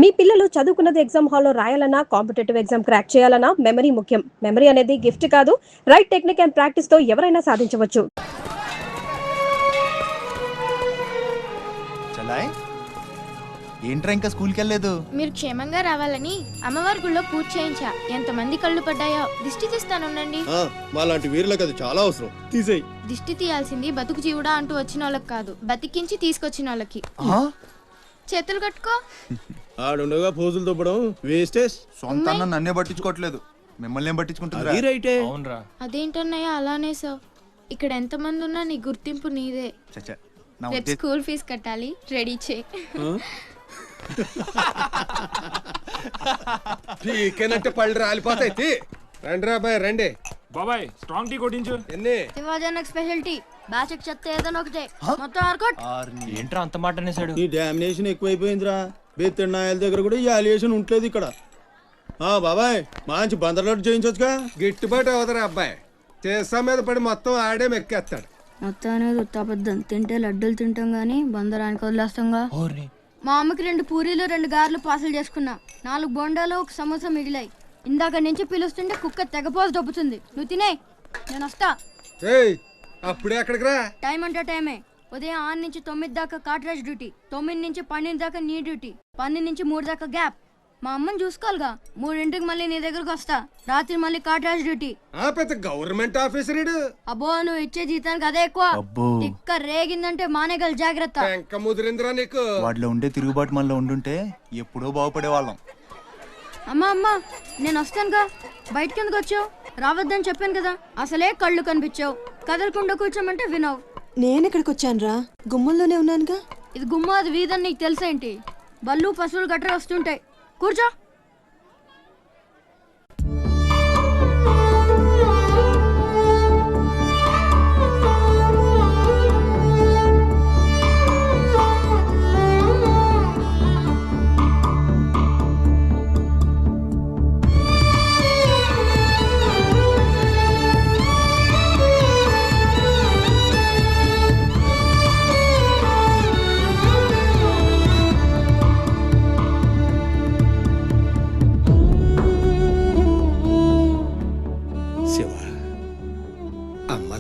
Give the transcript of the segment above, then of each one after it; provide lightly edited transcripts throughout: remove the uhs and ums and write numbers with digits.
మీ పిల్లలు చదువుకున్నది ఎగ్జామ్ హాల్లో రాయాలన్నా కాంపిటేటివ్ ఎగ్జామ్ క్రాక్ చేయాలన్నా మెమరీ ముఖ్యం. మెమరీ అనేది గిఫ్ట్ కాదు, రైట్ టెక్నిక్ అండ్ ప్రాక్టీస్ తో ఎవరైనా సాధించవచ్చు. ఏంట్రా ఇంకా స్కూల్కి వెళ్ళలేదు? మీరు క్షేమంగా రావాలని అమ్మవారి గుళ్ళో పూజ చేయించా. ఎంతమంది కళ్ళు పడ్డాయో. దిష్టి తీస్తానుండండి. మాలాంటి వీరులకు అది చాలా అవసరం. తీసేయ్. దిష్టి తీయాల్సింది బతుకు జీవుడా అంటూ వచ్చిన వాళ్ళకి కాదు, బతికించి తీసుకొచ్చిన వాళ్ళకి. చేతులు కట్టుకో. ఆడుండగా పోజులు తొప్పడం వేస్టేజ్. సొంత అన్న నన్నే పట్టించుకోవట్లేదు, మిమ్మల్ని ఏం పట్టించుకుంటారు? అదేంటన్నయ్య అలానేసావు? ఇక్కడ ఎంతమంది ఉన్నా నీ గుర్తింపు నీదే. రేపు స్కూల్ ఫీజు కట్టాలి, రెడీ చేయి. పీకేనంటే పళ్ళు రాలిపోతాయి. రండి రాబాయ్ రండి. బాబాయ్ స్ట్రాంగ్ టీ కొట్టించు. ఎన్ని శివాజనక్ స్పెషాలిటీ బాచక్ చెత్త ఏదైనా ఒకటే మొత్తం ఆర్కోట్. ఏంట్రా అంత మాట అనేసాడు? ఈ డామినేషన్ ఎక్కువైపోయిందిరా. బెత్తడి నాయల దగ్గర కూడా ఈ అలియేషన్ ఉంటలేదు ఇక్కడ. బాబాయ్ మంచి బందర్లోటు చేయించొచ్చుగా. గిట్టుబాటు అవుతారా అబ్బాయి? చేసా మీద పడి మొత్తం ఆడే మెక్కేస్తాడు. మొత్తం అనేది ఉత్తాపద్దం. తింటే లడ్డూలు తింటాం గానీ బందరానికి వదిలేస్తాంగా. మా అమ్మకి 2 పూరీలు 2 గారెలు పార్సల్ చేసుకున్నా. 4 బొండాలు 1 సమోసా మిగిలాయి. ఇందాక నుంచి పిలుస్తుంటే కుక్క తెగపోసి దొబ్బుతుంది. నువ్వు తినే, నేను వస్తా. అప్పుడే అక్కడికి రా. టైం అంటే టైమే. ఉదయం 6 నుంచి 9 దాకా కాట్రాజ్ డ్యూటీ, 9 నుంచి 12 దాకా నీ డ్యూటీ, 12 నుంచి 3 దాకా గ్యాప్. మా అమ్మని చూసుకోవాలిగా. 3ంటికి మళ్ళీ నీ దగ్గరకు వస్తా. రాత్రి మళ్ళీ కాట్రాజ్ డ్యూటీ. పెద్ద గవర్నమెంట్ ఆఫీసర్. అబ్బో నువ్వు ఇచ్చే జీతానికి అదే ఎక్కువ. ఇక్క రేగిందంటే మానేగల జాగ్రత్త. ముదిరిందిరా నీకు. వాటిలో ఉండే తిరుగుబాటు మనలో ఉండుంటే ఎప్పుడో బాగుపడే వాళ్ళం. అమ్మా నేను వస్తానుగా. బయటకి ఎందుకు వచ్చావు? రావద్దని చెప్పాను కదా. అసలే కళ్ళు కనిపించావు. కదలకుండా కూర్చోమంటే వినవు. నేనెక్కడికి వచ్చానురా? గుమ్మంలోనే ఉన్నానుగా. ఇది గుమ్మ, అది వీధని నీకు తెలుసేంటి? బళ్ళు పశువులు గట్రా వస్తుంటాయి. కూర్చో.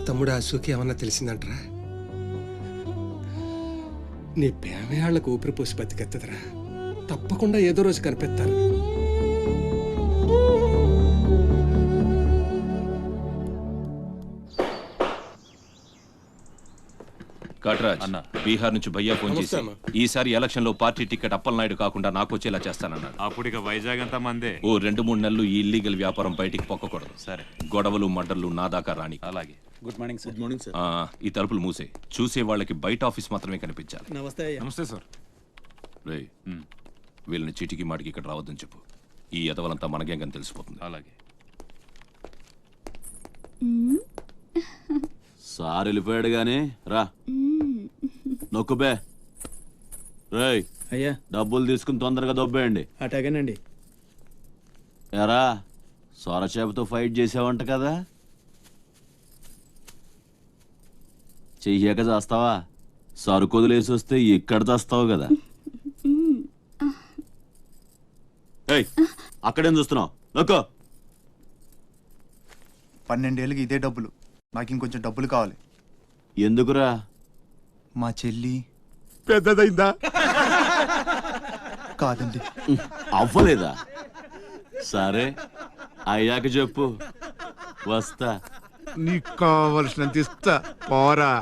తమ్ముడు అశోక్ ఏమన్నా తెలిసిందంటరా? నీ పేమయాళ్ళకు ఊపిరి పోసి బతికెత్తదరా. తప్పకుండా ఏదో రోజు కనిపెత్తారు. కాట్రాజ్ అన్న, బీహార్ నుంచి భయ్యా ఫోన్ చేసి ఈసారి ఎలక్షన్ లో పార్టీ టికెట్ అప్పలనాయుడు కాకుండా నాకు వచ్చేలా చేస్తానన్నాడు. అప్పుడు ఇక వైజాగ్ అంతా మందే. ఓ 2-3 నెలలు ఈ ఇల్లీగల్ వ్యాపారం బయటికి పొక్కకూడదు. సరే, గొడవలు మర్డర్లు నా దాకా రాని. అలాగే. Good morning sir. Good morning sir. ఈ తలుపులు మూసే. చూసే వాళ్ళకి బయట ఆఫీస్ మాత్రమే కనిపించాలి. నమస్తే. నమస్తే సార్. రే, వీళ్ళని చీటికి మాటికి ఇక్కడ రావద్దని చెప్పు. ఈ ఎదవలంతా మన గ్యాంగ్ అని తెలిసిపోతుంది. అలాగే. సార్ వెళ్ళిపోయాడు గాని రా నొక్కుబే. రేయ్ అయ్యా, డబ్బులు తీసుకుని తొందరగా దొబ్బేయండి. అటాగేనండి. ఎరా సొరచేపతో ఫైట్ చేసావంట కదా, చెయ్యాక చేస్తావా? సరుకొదిలేసి వస్తే ఇక్కడ చేస్తావు కదా. ఏయ్ అక్కడేం చూస్తున్నావు? నొక్కో. 12 ఏళ్ళకి ఇదే డబ్బులు. నాకు ఇంకొంచెం డబ్బులు కావాలి. ఎందుకురా? మా చెల్లి పెద్దదైందా? కాదండి. అవ్వలేదా? సరే అయ్యాక చెప్పు, వస్తా. నీకు కావలసినంత ఇస్తా, పోరా.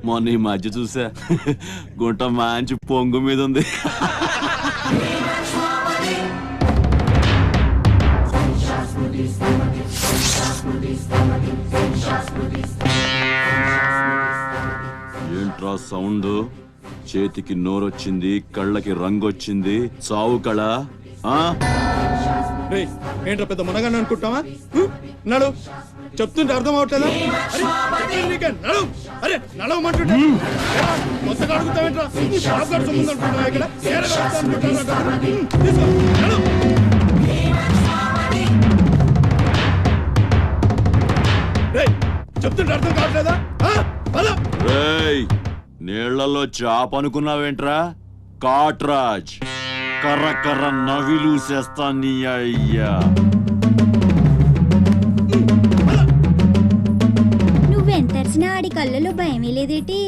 మొన్న ఈ మధ్య చూసా, గుంట మంచి పొంగు మీద ఉంది. ఏంట్రా సౌండ్? చేతికి నోరొచ్చింది, కళ్ళకి రంగొచ్చింది, చావు కళ. ఏంట్రా పెద్ద మునగాన్ని అనుకుంటావా? నడు, చెప్తుంటే అర్థం అవట్లేదా? నడు, అరే నడవమంటుంటే కొత్తగా అడుగుతావేంట్రా? చెప్తుంటే అర్థం కావట్లేదా? నీళ్లలో చాప అనుకున్నావేంట్రా? కాట్రాజ్ కర్ర కర్ర నవిలూసేస్తా నీ అయ్యా. నువ్వెంతరిసినా ఆడి కళ్ళలో భయమే లేదేటి?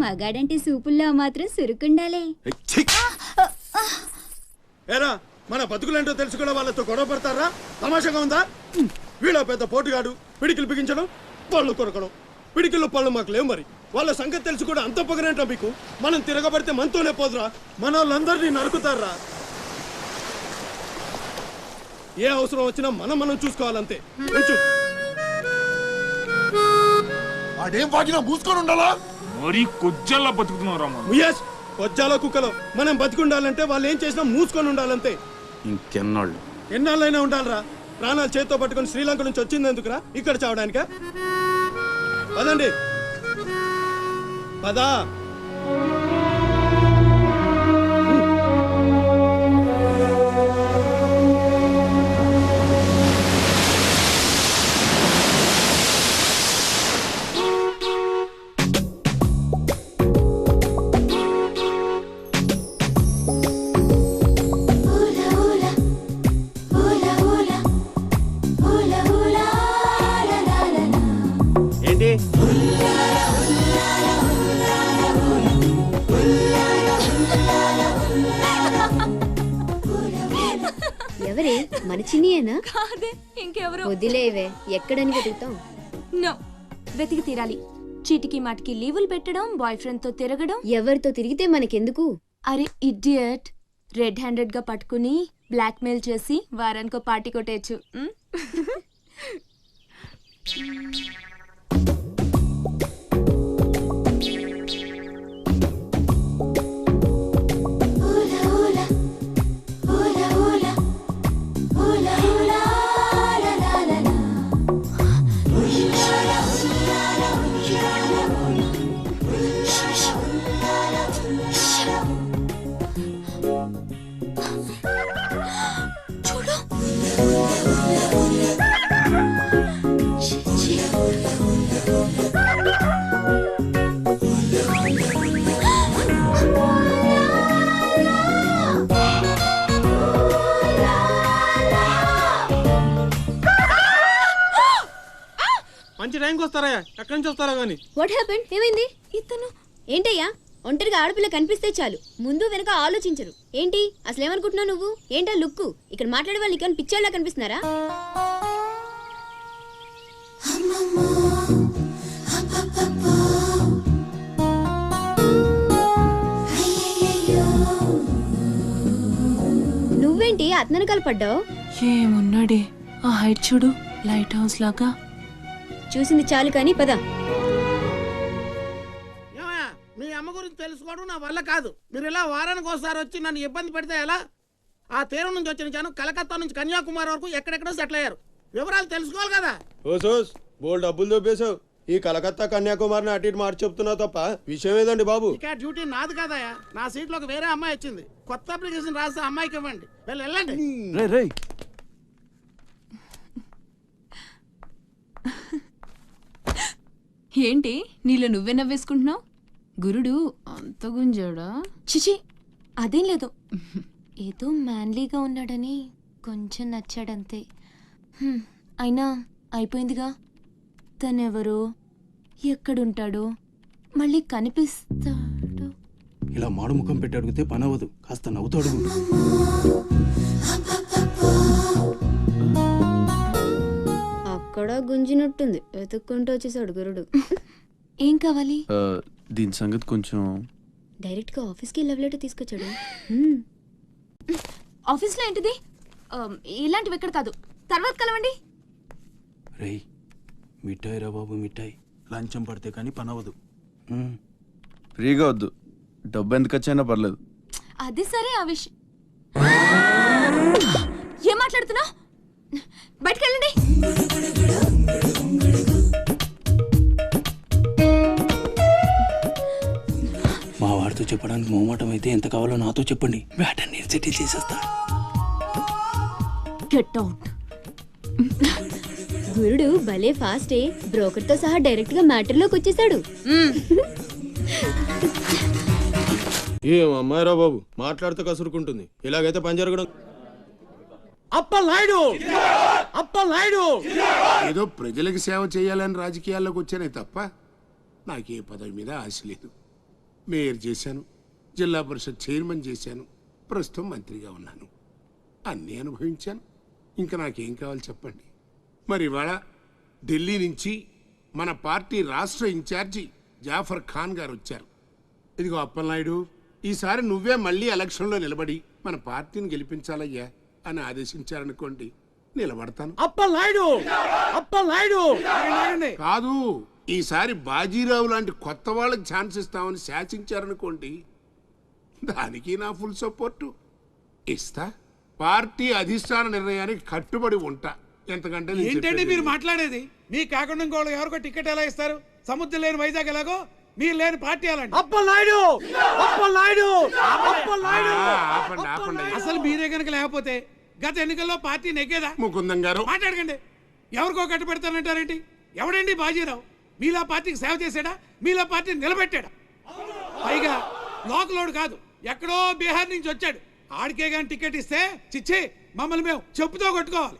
మగాడంటే సూపుల్లో మాత్రం సురుకుండాలే. ఏరా మన బతుకులేంటో తెలుసు కూడా వాళ్ళతో గొడవ పడతారా? తమాషాగా ఉందా? వీళ్ళ పెద్ద పోటుగాడు, పిడికిలు బిగించడం, పళ్ళు కొరకడం. పిడికిల్లో పళ్ళు మాకు లేవు, మరి వాళ్ళ సంగతి తెలుసు కూడా అంత పొగరేంటా మీకు? మనం తిరగబడితే మనతోనే పోదురా, మన వాళ్ళందరినీ నరుకుతారా? ఏ అవసరం వచ్చినా మనం చూసుకోవాలంతే. వాడేం వాగినా మూసుకొని ఉండాలా? మరీ కొజ్జల్లా బతుకుతున్నావు ముయేష్, వజ్జాలో కుక్కలో మనం బతికుండాలంటే వాళ్ళు ఏం చేసినా మూసుకొని ఉండాలంతే. ఇంకెన్నాళ్ళు? ఎన్నాళ్ళైనా ఉండాలరా. ప్రాణాలు చేత్తో పట్టుకొని శ్రీలంక నుంచి వచ్చింది ఎందుకురా? ఇక్కడ చావడానికా? పదండి పదా. ఏంటి ఎవరే? మన చిన్నియేనా? కాదే, ఇంకెవరు? వదిలేవే, ఎక్కడని వెతుకుతాం? నో, వెతికి తీరాలి. చీటికి మాటికి లీవులు పెట్టడం, బాయ్ ఫ్రెండ్ తో తిరగడం. ఎవరితో తిరిగితే మనకెందుకు? అరే ఇడియట్, రెడ్ హ్యాండెడ్ గా పట్టుకుని బ్లాక్ మెయిల్ చేసి వారానికో పార్టీ కొట్టేయచ్చు. మంచి టైంకి వస్తారా? ఎక్కడి నుంచి వస్తారా గానీ? What happened? ఏమైంది? ఇతను ఏంటయ్యా, ఒంటరిగా ఆడపిల్ల కనిపిస్తే చాలు ముందు వెనక ఆలోచించరు. ఏంటి అసలు ఏమనుకుంటున్నావు నువ్వు? ఏంటా లుక్కు? ఇక్కడ మాట్లాడే వాళ్ళు నీకు పిచ్చోళ్ళ కనిపిస్తున్నారా? నువ్వేంటి అతనకాలు పడ్డావు? ఏమున్నాడే ఆ హైట్ చూడు, లైట్ హౌస్ లాగా. చూసింది చాలు కానీ పద. మీ అమ్మ గురించి తెలుసుకోవడం నా వల్ల కాదు. మీరు ఇలా వారానికి ఒకసారి వచ్చి నన్ను ఇబ్బంది పెడితే ఎలా? ఆ తీరం నుంచి వచ్చిన జనం కలకత్తా నుంచి కన్యాకుమారి వరకు ఎక్కడెక్కడో సెటిల్ అయ్యారు. వివరాలు తెలుసుకోవాలి కదా. ఓసోస్ బోల్ డబ్బులు దొబ్బేశావు. ఈ కలకత్తా కన్యాకుమారిని అటు ఇటు మార్చి చెప్తున్నావు తప్ప విషయం ఏదండి బాబు? ఇక డ్యూటీ నాది కదయా. నా సీట్లోకి వేరే అమ్మాయి వచ్చింది. కొత్త అప్లికేషన్ రాస్తే అమ్మాయికి ఇవ్వండి. వెళ్ళండి. ఏంటి నీలో నువ్వే నవ్వేసుకుంటున్నావు? గురుడు అంత గుంజాడా? చిచి, అదేం లేదు. ఏదో మ్యాన్లీగా ఉన్నాడని కొంచెం నచ్చాడంతే. అయినా అయిపోయిందిగా. తనెవరో, ఎక్కడుంటాడో, మళ్ళీ కనిపిస్తాడు. ఇలా మాడు ముఖం పెట్టి అడిగితే పని అవ్వదు. కాస్త నవ్వుతూ అడుగు. అక్కడ గుంజినట్టుంది. వెతుక్కుంటూ వచ్చేసాడు గురుడు. ఏం కావాలి? దీని సంగతి కొంచెం. డైరెక్ట్ గా ఆఫీస్కి లవ్ లెటర్ తీసుకొచ్చాడు. ఆఫీస్లో ఏంటిది? ఇలాంటివి ఎక్కడ కాదు, తర్వాత కలవండి. రేయ్, మిఠాయి రా బాబు, మిఠాయి. లంచం పడితే కానీ పని అవ్వదు. ఫ్రీగా వద్దు, డబ్బు ఎంత ఖర్చైనా పర్లేదు. అది సరే, ఆ విషయం ఏం మాట్లాడుతున్నావు? బయటకెళ్ళండి. మా వాడితో చెప్పడానికి మొహమాటం అయితే ఎంత కావాలో నాతో చెప్పండి. బ్యాటర్ని సెటిల్ చేసేస్తా. Get out. గురుడు భలే ఫాస్టే. బ్రోకర్ తో సహా డైరెక్ట్ గా మ్యాటర్ లోకి వచ్చేసాడు. ఏం అమ్మాయిరా బాబు, మాట్లాడితే కసురుకుంటుంది. ఇలాగైతే పని జరగడం. అప్పలనాయుడు అప్పలనాయుడు ఏదో ప్రజలకు సేవ చేయాలని రాజకీయాల్లోకి వచ్చానే తప్ప నాకే పదవి మీద ఆశ లేదు. మేయర్ చేశాను, జిల్లా పరిషత్ చైర్మన్ చేశాను, ప్రస్తుతం మంత్రిగా ఉన్నాను. అన్నీ అనుభవించాను. ఇంకా నాకేం కావాలి చెప్పండి. మరి ఇవాళ ఢిల్లీ నుంచి మన పార్టీ రాష్ట్ర ఇన్ఛార్జి జాఫర్ ఖాన్ గారు వచ్చారు. ఇదిగో అప్పలనాయుడు, ఈసారి నువ్వే మళ్ళీ ఎలక్షన్లో నిలబడి మన పార్టీని గెలిపించాలయ్యా అని ఆదేశించారనుకోండి, నిలబడతాను. అప్పలనాయుడు అప్పలనాయుడు కాదు, ఈసారి బాజీరావు లాంటి కొత్త వాళ్ళకి ఛాన్స్ ఇస్తామని శాసించారనుకోండి, దానికి నా ఫుల్ సపోర్టు ఇస్తా. పార్టీ అధిష్టాన నిర్ణయానికి కట్టుబడి ఉంటా. ఎంతకంటే నేను ఏంటండి చెప్పేది మీరు లేదు. మాట్లాడేది? మీ కాకుండా ఇంకోళ్ళు ఎవరికో టికెట్ ఎలా ఇస్తారు? సముద్రం లేని వైజాగ్ ఎలాగో మీరు లేని పార్టీ అలాంటి. అప్పలనాయుడు అప్పలనాయుడు అప్పలనాయుడు ఆపండి, ఆపండి. అసలు మీరే కనుక లేకపోతే గత ఎన్నికల్లో పార్టీ నెగ్గేదా? ముకుందం గారు, మాట్లాడకండి. ఎవరికో కట్టు పెడతానంటారేంటి? ఎవడండి బాజీరావు? మీలా పార్టీకి సేవ చేశాడా? మీలా పార్టీని నిలబెట్టాడా? పైగా లోకలోడు కాదు, ఎక్కడో బీహార్ నుంచి వచ్చాడు. ఆడికే గాని టికెట్ ఇస్తే చిచ్చి మమ్మల్ని మేము చెప్పుతో కొట్టుకోవాలి.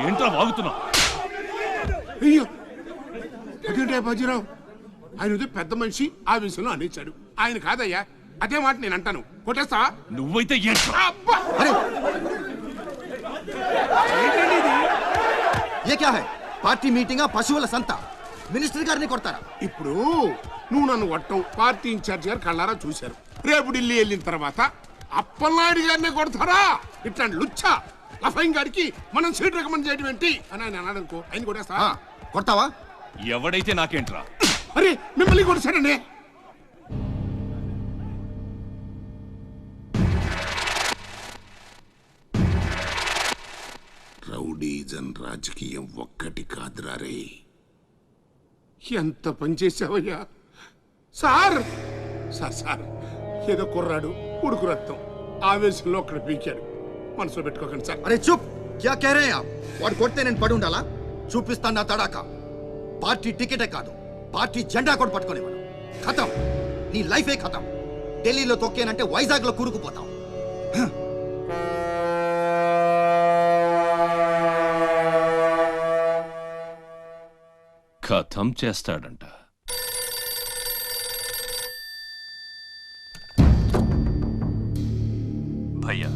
ఏంట్రా వాగుతున్నావు? అయ్యో అదేంటే బాజీరావు, ఆయన ఉదయం పెద్ద మనిషి ఆ విషయంలో అనేచ్చాడు. ఆయన కాదయ్యా, అదే మాట నేను అంటాను. కొట్టేస్తా. నువ్వైతే ఏంట్రా? అబ్బా! పార్టీ మీటింగ్ పశువుల సంత, మినిస్టర్ గారిని కొడతారా? ఇప్పుడు నువ్వు నన్ను కొట్టం పార్టీ ఇన్ఛార్జ్ గారు కళ్ళారా చూశారు. రేపు ఢిల్లీ వెళ్ళిన తర్వాత అప్పలనాయుడు గారిని కొడతారా? ఇట్లాంటి లుచ్చా లఫైన్ గారికి మనం సీట్ రికమెండ్ చేయడం ఏంటి అని ఆయన అన్నాడు అనుకో, ఆయన కొట్టేస్తా. కొడతావా? ఎవడైతే నాకేంట్రా? అరే మిమ్మల్ని కొట్టేశాడండి. రౌడీజన్ రాజకీయం ఒక్కటి కాదురా రే. ఎంత పనిచేసావయ్యా సార్. సార్ సార్ ఏదో కుర్రాడు, ఉడుకు రక్తం, ఆవేశంలో ఒక్కడ పీకాడు. మనసులో పెట్టుకోకండి సార్. అరే చూప్, క్యా కహ రహే ఆప్? వాడు కొడితే నేను పడి ఉండాలా? చూపిస్తాను నా తడాక. పార్టీ టికెటే కాదు, పార్టీ జెండా కూడా పట్టుకునేవాడు. ఖతం, నీ లైఫే ఖతం. ఢిల్లీలో తొక్కేనంటే వైజాగ్ లో కూరుకుపోతాం. ఖతం చేస్తాడంట. भैया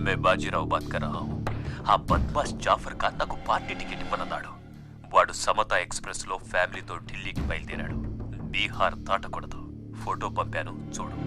मैं बाजीराव बात कर रहा हूँ. ఆ బద్మాష్ జాఫర్ ఖాన్ నాకు పార్టీ టికెట్ ఇవ్వనన్నాడు. వాడు సమతా ఎక్స్ప్రెస్ లో ఫ్యామిలీతో ఢిల్లీకి బయలుదేరాడు. బీహార్ దాటకూడదు. ఫోటో పంపాను చూడు.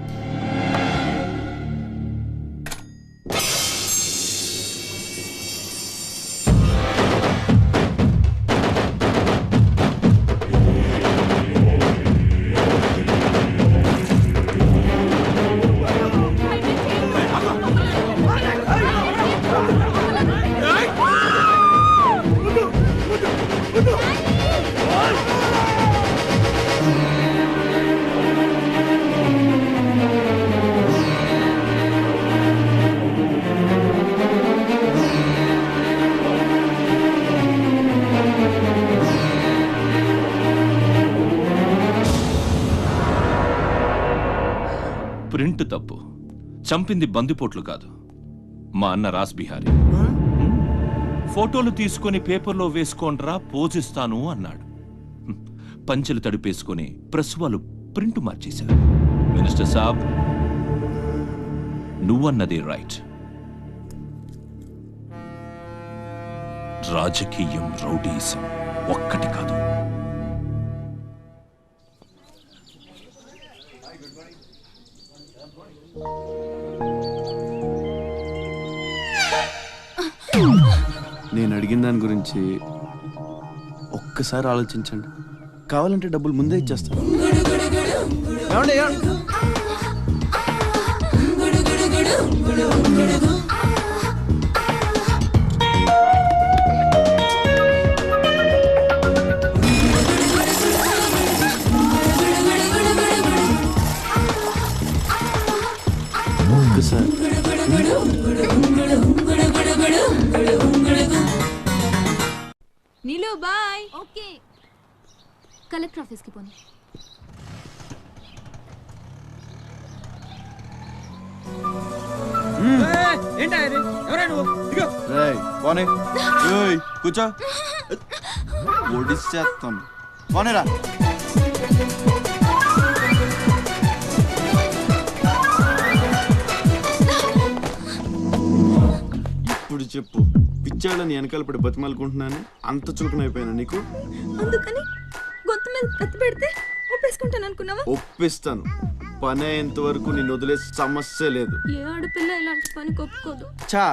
ప్రింట్ తప్పు. చంపింది బందిపోట్లు కాదు, మా అన్న రాస్ బిహారీ. ఫోటోలు తీసుకొని పేపర్లో వేసుకోండ్రా, పోజిస్తాను అన్నాడు. పంచెలు తడిపేసుకొని ప్రెస్ వాళ్ళు ప్రింట్ మార్చేశారు. మినిస్టర్ సాబ్, నువ్వన్నది రైట్. రాజకీయం, రౌడీసం ఒక్కటి కాదు. నేను అడిగిన దాని గురించి ఒక్కసారి ఆలోచించండి. కావాలంటే డబ్బులు ముందే ఇచ్చేస్తాను. ఒక్కసారి నీలు బాయ్. ఓకే, కలెక్టర్ ఆఫీస్కి పోనీ. ఏంటా ఇది? ఎవరా నువ్వు దిగో. పోనీ కూర్చో ఒడిసేస్తాను పోనేరా. ఇప్పుడు చెప్పు, పిచ్చాళ్ళని వెనకాల పడి బతిమాలుకుంటున్నాను, అంత చులకనైపోయాను నీకు? అందుకని గొంతు మీద కత్తి పెడితే ఒప్పేసుకుంటాను అనుకున్నావా? ఒప్పిస్తాను, పని అయ్యేంత వరకు నేను వదిలే సమస్య లేదు. ఏ ఆడపిల్ల ఇలాంటి పని ఒప్పుకోదు. చా,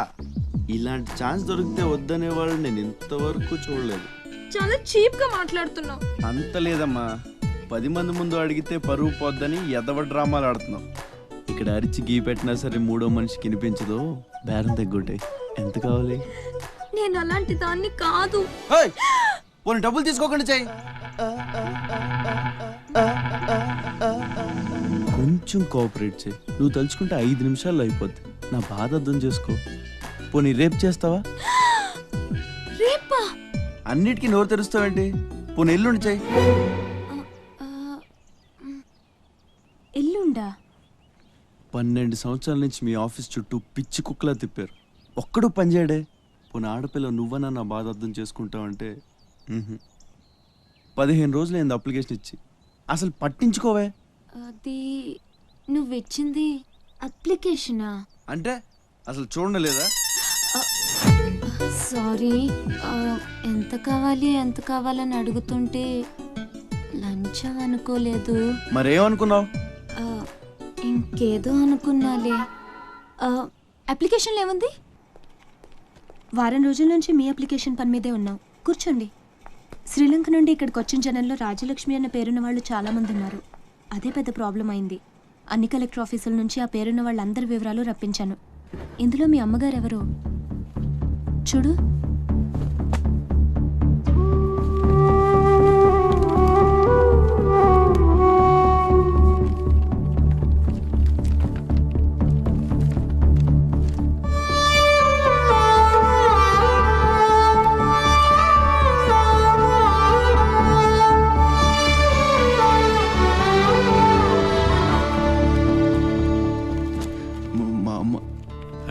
ఇలాంటి ఛాన్స్ దొరికితే వద్దనే వాళ్ళు నేను ఇంతవరకు చూడలేదు. చాలా చీప్ గా మాట్లాడుతున్నావు. అంత లేదమ్మా, 10 మంది ముందు అడిగితే పరువు పోద్దని ఎదవ డ్రామాలు ఆడుతున్నావు. ఇక్కడ అరిచి గీ పెట్టినా సరే మూడో మనిషికి వినిపించదు, బేరం తగ్గొట్టే. ఎంత కావాలి? నేను అలాంటి దాన్ని కాదు. పోనీ డబ్బులు తీసుకోకుండా చెయ్యి. కొంచెం కోఆపరేట్ చేయి. నువ్వు తలుచుకుంటే 5 నిమిషాల్లో అయిపోద్ది. నా బాధ అర్థం చేసుకో. పోనీ రేపు చేస్తావా? రేపా? అన్నిటికీ నోరు తెరుస్తావేంటి? పోనీ ఎల్లుండి చెయ్యి. ఎల్లుండా? 12 సంవత్సరాల నుంచి మీ ఆఫీస్ చుట్టూ పిచ్చి కుక్కలా తిప్పారు, ఒక్కడు పనిచేయడే. పోనీ ఆడపిల్ల నువ్వన్నా నా బాధ అర్థం చేసుకుంటావంటే 15 రోజులు అయింది అప్లికేషన్ ఇచ్చి, అసలు పట్టించుకోవే. అది నువ్వు ఇచ్చింది అప్లికేషనా? అంటే అసలు చూడలేదా? సారీ, ఎంత కావాలని అడుగుతుంటే లంచం అనుకోలేదు. మరేమనుకున్నావు? ఇంకేదో అనుకున్నాలే. అప్లికేషన్లో ఏముంది? వారం రోజుల నుంచి మీ అప్లికేషన్ పని మీదే ఉన్నాం. కూర్చోండి. శ్రీలంక నుండి ఇక్కడికి వచ్చిన జనంలో రాజలక్ష్మి అన్న పేరున్న వాళ్ళు చాలామంది ఉన్నారు. అదే పెద్ద ప్రాబ్లం అయింది. అన్ని కలెక్టర్ ఆఫీసుల నుంచి ఆ పేరున్న వాళ్ళందరి వివరాలు రప్పించాను. ఇందులో మీ అమ్మగారు ఎవరో చూడు.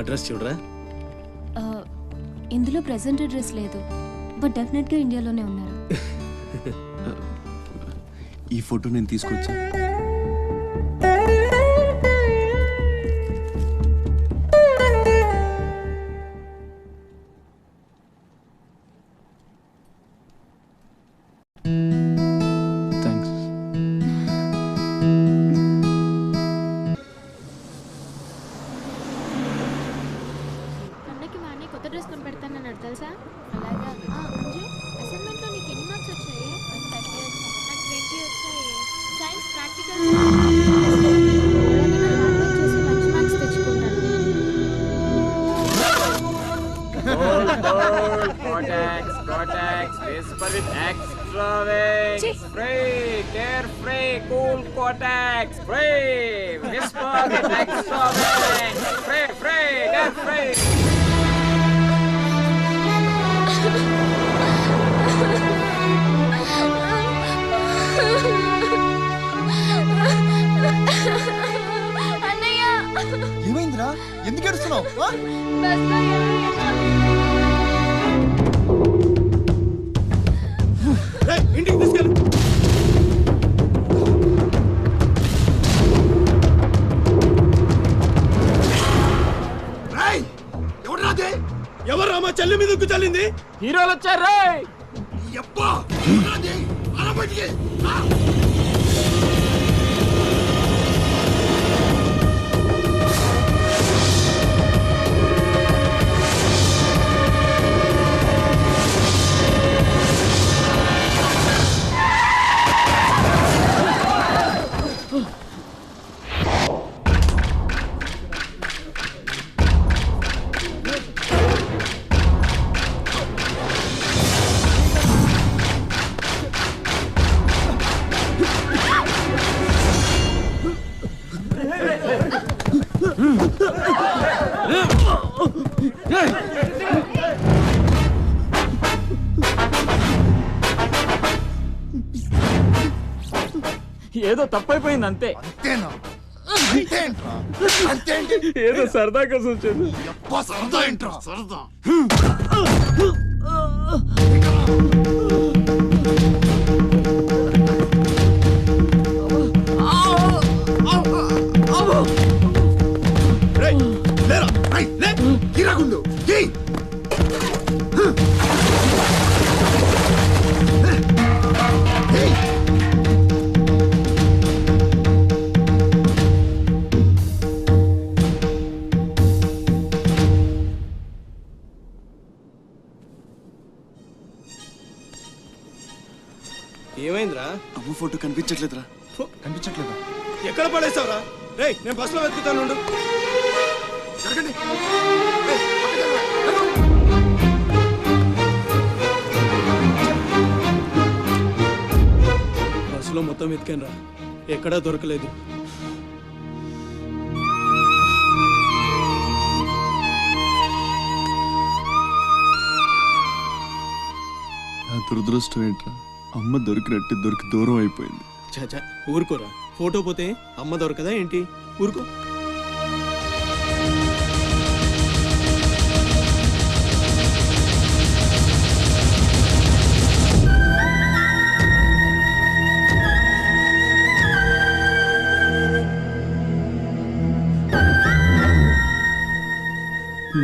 అడ్రస్ చూడరా. ఇందులో ప్రెసెంట్ అడ్రస్ లేదు, బట్ డెఫినెట్గా ఇండియాలోనే ఉన్నారు. ఈ ఫోటో నేను తీసుకొచ్చా. థ్యాంక్స్. అన్నకి మా అన్నయ్య కొత్త డ్రెస్ కొని పెడతానన్నాడు తెలుసా? అలాగా. అంజు, అసైన్మెంట్లో నీకు ఎన్ని మార్క్స్ వచ్చాయి? నాకు 20 వచ్చాయి. సైన్స్ ప్రాక్టికల్ చేసి మంచి మార్క్స్ తెచ్చుకుంటాను. అన్నయ్య, ఏమైందిరా? ఎందుకు ఏడుస్తున్నావు? ఇంటికి తీసుకెళ్ళు. ఎవరు రామా చెల్లి మీద చల్లింది? హీరోలు వచ్చారు. ఏదో తప్పైపోయింది అంతే. అంతేనా? ఏదో సరదా కోసం వచ్చాను. సరదా ఏంట్రా సరదా? లేరా లే గిరాగుండు ఏమైందిరా? అమ్మ ఫోటో కనిపించట్లేదురా. కనిపించట్లేదా? ఎక్కడ పడేసావురా? రేయ్ నేను బస్సులో వెతుకుతాను ఉండు. జరగండి. బస్సులో మొత్తం వెతికాను రా, ఎక్కడా దొరకలేదు. నా దురదృష్టం ఏంట్రా, అమ్మ దొరికి దూరం అయిపోయింది. చాచా ఊరుకోరా, ఫోటో పోతే అమ్మ దొరకదా ఏంటి? ఊరుకో.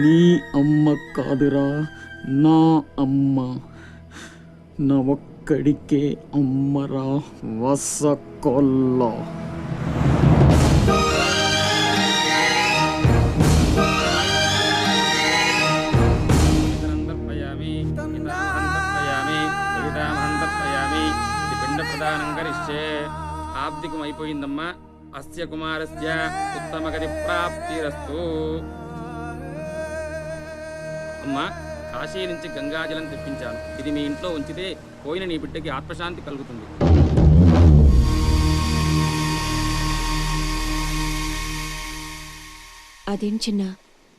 నీ అమ్మ కాదురా, నా అమ్మ. నా ఒక్కడికే అమ్మరా వసకొల్ల. పిండ ప్రదానం కరిష్యే. ఆబ్దికం అయిపోయిందమ్మా. అస్య కుమారస్య ఉత్తమగతి ప్రాప్తిరస్తు. అమ్మా, కాశీ నుంచి గంగాజలం తెప్పించాను. ఇది మీ ఇంట్లో ఉంచితే పోయిన నీ బిడ్డకి ఆత్మశాంతి కలుగుతుంది. అదేం చిన్న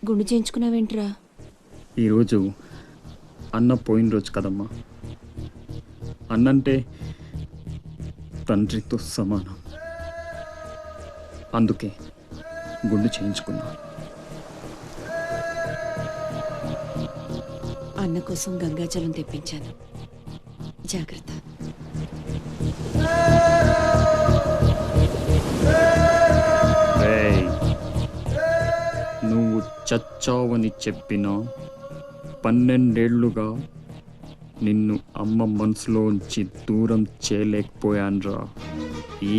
గుండు చేయించుకున్నావేంట్రా? ఈరోజు అన్న పోయిన రోజు కదమ్మా. అన్నంటే తండ్రితో సమానం. అందుకే గుండు చేయించుకున్నా. అన్న కోసం గంగాజలం తెప్పించాను, జాగ్రత్త. నువ్వు చచ్చావని చెప్పిన 12 ఏళ్లుగా నిన్ను అమ్మ మనసులోంచి దూరం చేయలేకపోయాన్రా.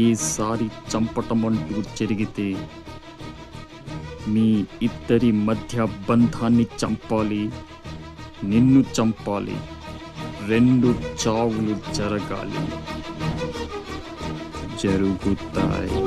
ఈసారి చంపటమంటూ జరిగితే మీ ఇద్దరి మధ్య బంధాన్ని చంపాలి, నిన్ను చంపాలి. 2 చావులు జరగాలి. జరుగుతాయి.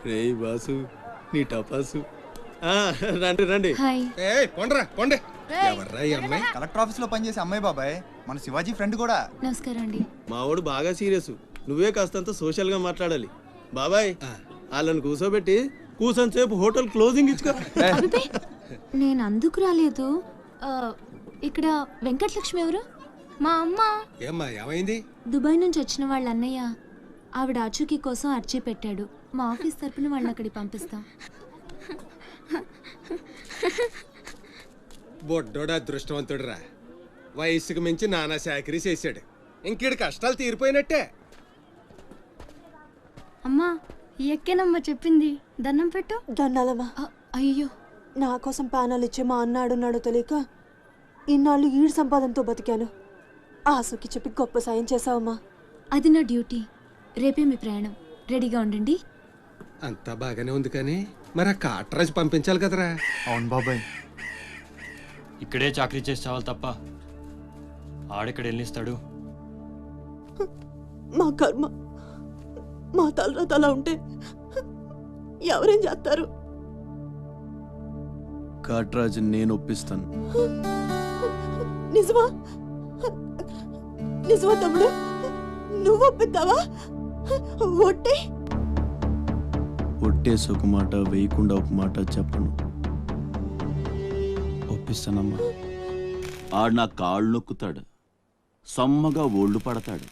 రేయ్ బాసు, నీ టపాసు. రండి రండి. కొండ్రా కొండే. కలెక్టర్ ఆఫీస్ లో పనిచేసే అమ్మాయి బాబాయ్, మన శివాజీ ఫ్రెండ్ కూడా. నమస్కారం అండి. మావాడు బాగా సీరియస్, నువ్వే కాస్తంత సోషల్ గా మాట్లాడాలి. బాబాయ్ వాళ్ళని కూర్చోబెట్టి కూర్చొని సేపు హోటల్ క్లోజింగ్ ఇచ్చుకో. నేను అందుకు రాలేదు. ఇక్కడ వెంకటలక్ష్మి ఎవరు? మా అమ్మ. ఏమ్మా ఏమైంది? దుబాయ్ నుంచి వచ్చిన వాళ్ళ అన్నయ్య ఆవిడ ఆచూకీ కోసం అర్జీ పెట్టాడు. మా ఆఫీస్ తరపున వాళ్ళని అక్కడికి పంపిస్తాం. బొడ్డోడు అదృష్టవంతుడురా. వయసుకు మించి నానా చాకరీ చేశాడు. ఇంకీడు కష్టాలు తీరిపోయినట్టే. అమ్మా ఎక్కేనమ్మా చెప్పింది, దండం పెట్టు. దండాలమ్మా. అయ్యో, నా కోసం పానాలు ఇచ్చే మా అన్న ఆడున్నాడో తెలియక ఇన్నాళ్ళు ఈడు సంపాదనతో బతికాను. ఆసుకి చెప్పి గొప్ప సాయం చేసావమ్మా. అది నా డ్యూటీ. రేపే మీ ప్రయాణం, రెడీగా ఉండండి. అంతా బాగానే ఉంది కానీ మరి ఆ కాట్రాజ్ పంపించాలి కదరా. అవును బాబాయ్. ఇక్కడే చాకరీ చేసి చావాలి తప్ప ఆడెక్కడ వెళ్ళిస్తాడు? మా కర్మ, మా తలరాత అలా ఉంటే ఎవరేం చేస్తారు? కాట్రాజు నేను ఒప్పిస్తాను. నిజమా? నిజమా తమ్ముడు? నువ్వు ఒప్పిద్దావా? ఒట్టే ఒట్టేసి ఒక మాట వేయకుండా ఒక మాట చెప్పను. ఒప్పిస్తానమ్మా. ఆడు నా కాళ్ళు నొక్కుతాడు, సమ్మగా ఒళ్ళు పడతాడు.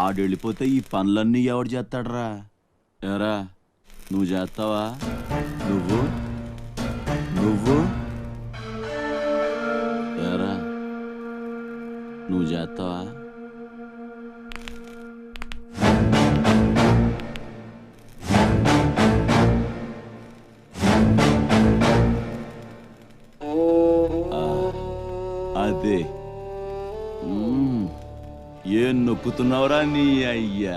ఆడెళ్ళిపోతే ఈ పనులన్నీ ఎవడు చేస్తాడరా? ఎరా నువ్వు చేస్తావా? నువ్వు నువ్వు ఎరా నువ్వు చేస్తావా? అదే ఏం నొక్కుతున్నావురా నీ అయ్యా?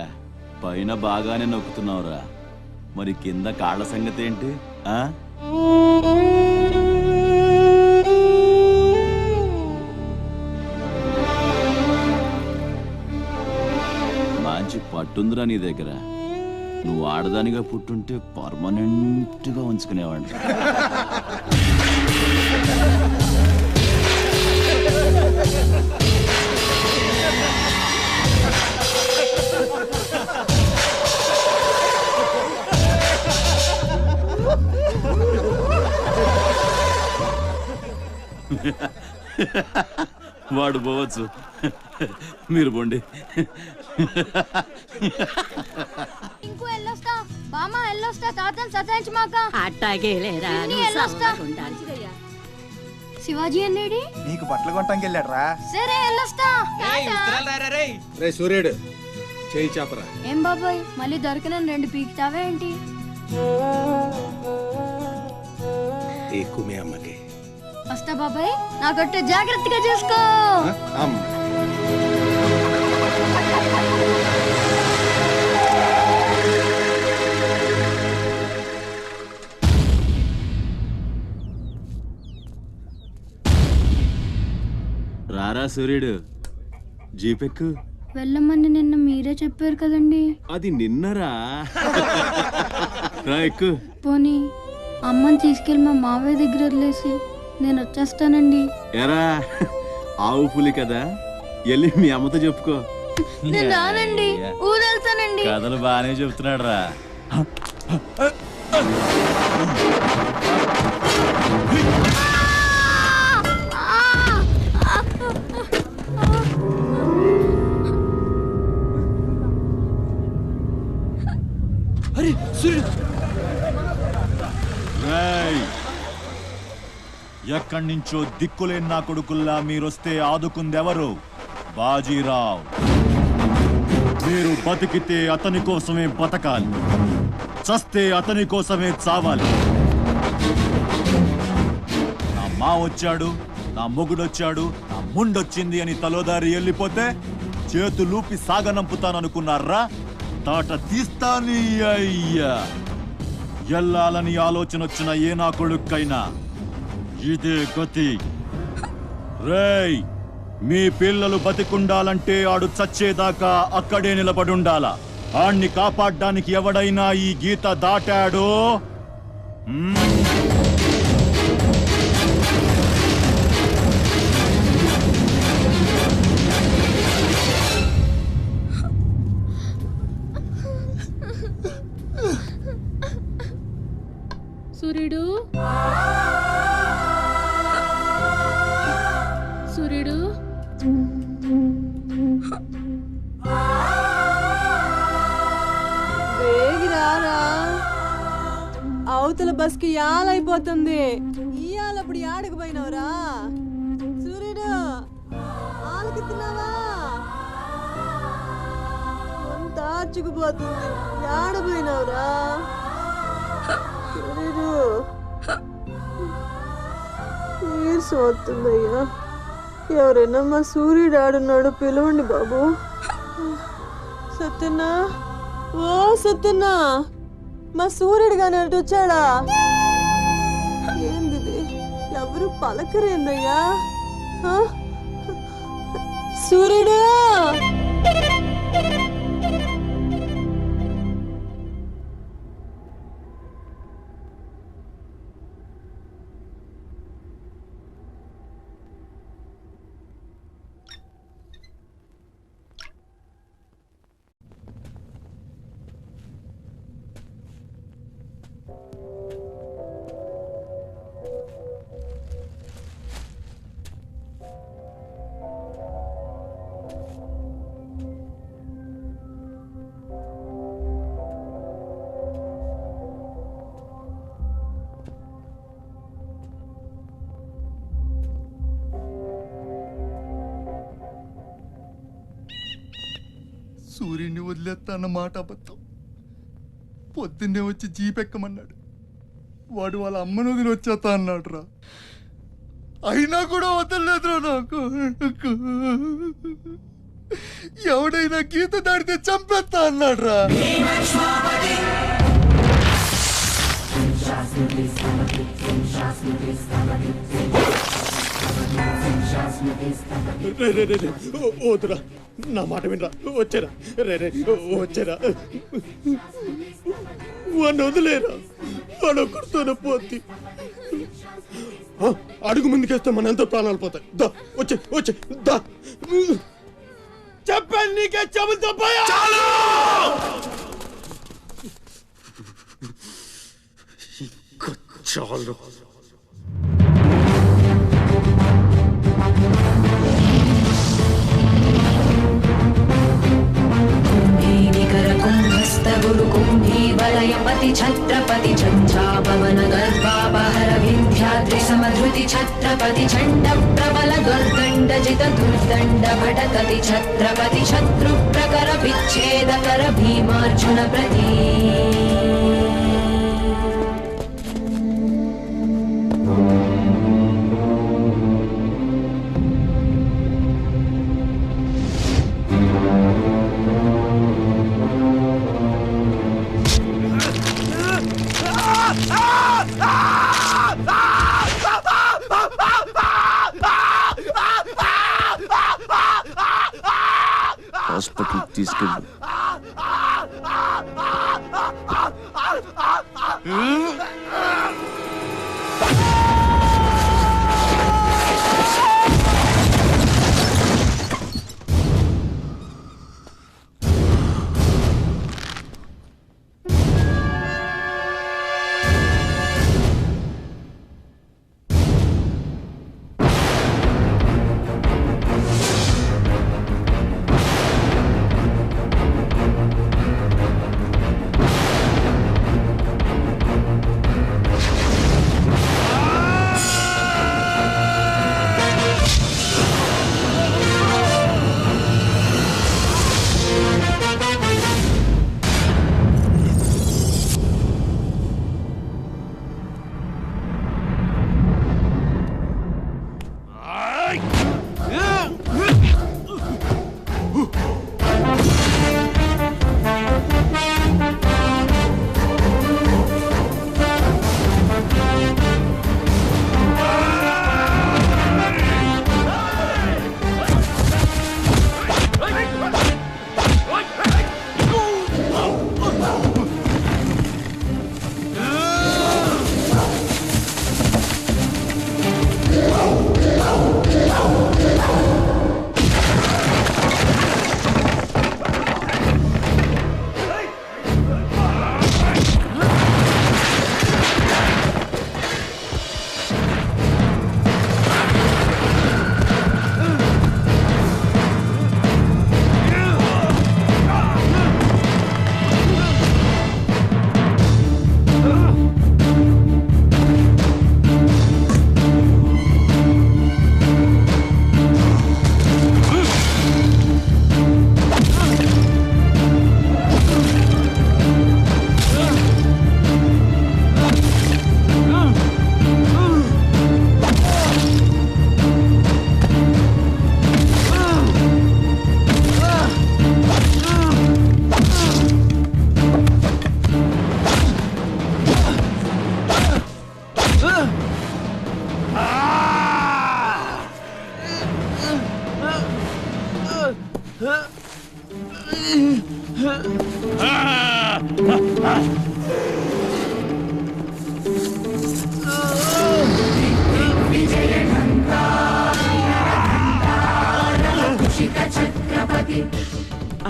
పైన బాగానే నొక్కుతున్నావురా, మరి కింద కాళ్ళ సంగతి ఏంటి? ఆ మంచి పట్టుందిరా నీ దగ్గర. నువ్వు ఆడదానిగా పుట్టుంటే పర్మనెంట్గా ఉంచుకునేవాడిని. వాడు పోవచ్చు, మీరు పోండి. ఇంకో ఎల్లొస్తా బామ్మ, ఎల్లొస్తా తాతని సతాయించమాక. అట్టాగేలేరా, పిన్ని, ఎల్లొస్తా. శివాజీ అన్నేడి? నీకు బట్టలు కొట్టడానికి వెళ్ళాడ్రా. సరే ఎల్లొస్తా. రే సూర్యుడు, చేయి చాపరా. ఏం బాబాయ్, మళ్ళీ దొరికిన 2 పీకుతావా ఏంటి? ఎక్కువ మీ అమ్మకి. వస్తా బాబాయ్, నా గొట్టె జాగ్రత్తగా చూసుకో. రారా సూర్యుడు, జీపెక్కు. వెళ్ళమని నిన్న మీరే చెప్పారు కదండి. అది నిన్నరా. రా ఎక్కు. పోనీ అమ్మని తీసుకెళ్ళి మా మావయ్య దగ్గర వదిలేసి నేను వచ్చేస్తానండి. ఎరా ఆవు పులి కదా, వెళ్ళి మీ అమ్మతో చెప్పుకో. నేను రానండి, ఊరెళ్తానండి. కథలు బాగానే చెప్తున్నాడు రా. ఎక్కడి నుంచో దిక్కులేని నా కొడుకుల్లా మీరొస్తే ఆదుకుందెవరు? బాజీరావ్. మీరు బతికితే అతని కోసమే బతకాలి, చస్తే అతని కోసమే చావాలి. నా మా వచ్చాడు, నా మొగుడొచ్చాడు, నా ముండొచ్చింది అని తలోదారి వెళ్ళిపోతే చేతులూపి సాగనంపుతాననుకున్నారా? తాట తీస్తాని అయ్యా. ఎల్లాలని ఆలోచన వచ్చిన ఏ నా కొడుక్కైనా ఇదే గతి. రేయ్, మీ పిల్లలు బతికుండాలంటే ఆడు చచ్చేదాకా అక్కడే నిలబడుండాలా. ఆణ్ణి కాపాడ్డానికి ఎవడైనా ఈ గీత దాటాడో సూర్యుడు, సూర్యుడు, వేగిరారా, అవతల బస్కి యాలైపోతుంది. ఇయాలప్పుడు యాడకు పోయినవరా? సూర్యుడు, ఆలకిస్తున్నావా? అంతా ఆర్చుకుపోతుంది. యాడ పోయినవరా సూర్యుడు? నీరసం వస్తుందయ్యా. ఎవరైనా మా సూర్యుడు ఆడున్నాడు, పిలవండి బాబు. సత్యన్నా, ఓ సత్యన్నా, మా సూర్యుడు గాని అటు వచ్చాడా? ఏంది ఎవరు పలకరేందయ్యా? సూర్యుడు, సూర్యుడిని వదిలేస్తా అన్న మాట అబద్ధం. పొద్దున్నే వచ్చి జీప్ ఎక్కమన్నాడు. వాడు వాళ్ళ అమ్మను వదిలి వచ్చేస్తా అన్నాడు రా. అయినా కూడా వదలలేదురా నాకు. ఎవడైనా గీత దాడితే చంపేస్తా అన్నాడు రా. వద్దురా, నా మాట వినరా. వచ్చారా రే వచ్చారా, వాడిని వదిలేరా. వాడు ఒక్కడితోనే పోతి. అడుగు ముందుకేస్తే మన ఎంత ప్రాణాలు పోతాయి. దా వచ్చే వచ్చే దా. చెప్పాను నీకే, చెబుతా చాలు. కుంభీవలయపతి ఛత్రపతి ఛంఛాపవన గర్భాపహర వింధ్యాద్రి సమధృతి ఛత్రపతి చండ ప్రబల దుర్దండ జిత దుర్దండ భటకతి ఛత్రపతి శత్రు ప్రకర విచ్ఛేదకర భీమార్జున ప్రతి. హాస్పిటల్ తీసుకెళ్ళు.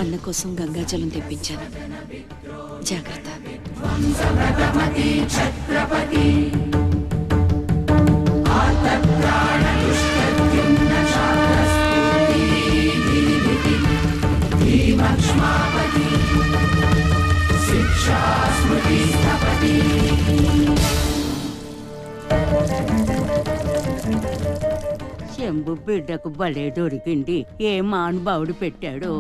అన్న కోసం గంగాజలం తెప్పించాను, జాగ్రత్త. శంభు బిడ్డకు బలే దొరికింది, ఏ మానుభావుడు పెట్టాడు.